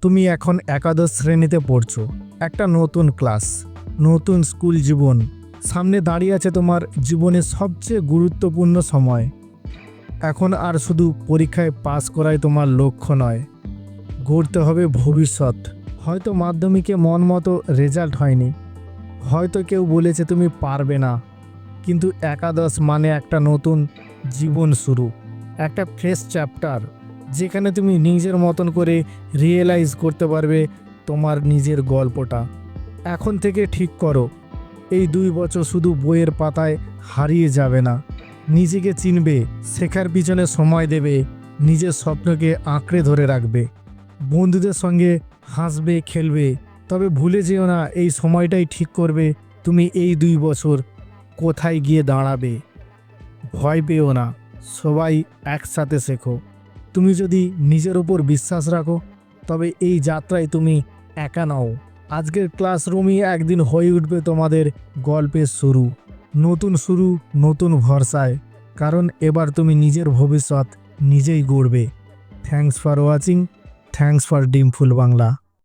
তুমি এখন একাদশ শ্রেণীতে পড়ছো। একটা নতুন ক্লাস, নতুন স্কুল জীবন। সামনে দাঁড়িয়ে আছে তোমার জীবনের সবচেয়ে গুরুত্বপূর্ণ সময়। এখন আর শুধু পরীক্ষায় পাস করাই তোমার লক্ষ্য নয়, গড়তে হবে ভবিষ্যৎ। হয়তো মাধ্যমিকে মন মতো রেজাল্ট হয়নি, হয়তো কেউ বলেছে তুমি পারবে না, কিন্তু একাদশ মানে একটা নতুন জীবন শুরু, একটা ফ্রেশ চ্যাপ্টার, যেখানে তুমি নিজের মতন করে রিয়েলাইজ করতে পারবে তোমার নিজের গল্পটা। এখন থেকে ঠিক করো, এই 2 বছর শুধু বইয়ের পাতায় হারিয়ে যাবে না। নিজেকে চিনবে, শেখার পিছনে সময় দেবে, নিজের স্বপ্নকে আঁকড়ে ধরে রাখবে, বন্ধুদের সঙ্গে হাসবে, খেলবে। তবে ভুলে যেও না, এই সময়টাই ঠিক করবে তুমি এই 2 বছর কোথায় গিয়ে দাঁড়াবে। ভয় পেও না, সবাই একসাথে শেখো। তুমি যদি নিজের ওপর বিশ্বাস রাখো, তবে এই যাত্রায় তুমি একা নও। আজকের ক্লাসরুমই একদিন হয়ে উঠবে তোমাদের গল্পের শুরু, নতুন শুরু, নতুন ভরসায়। কারণ এবার তুমি নিজের ভবিষ্যৎ নিজেই গড়বে। Thanks for watching, thanks for ডিমফুল বাংলা।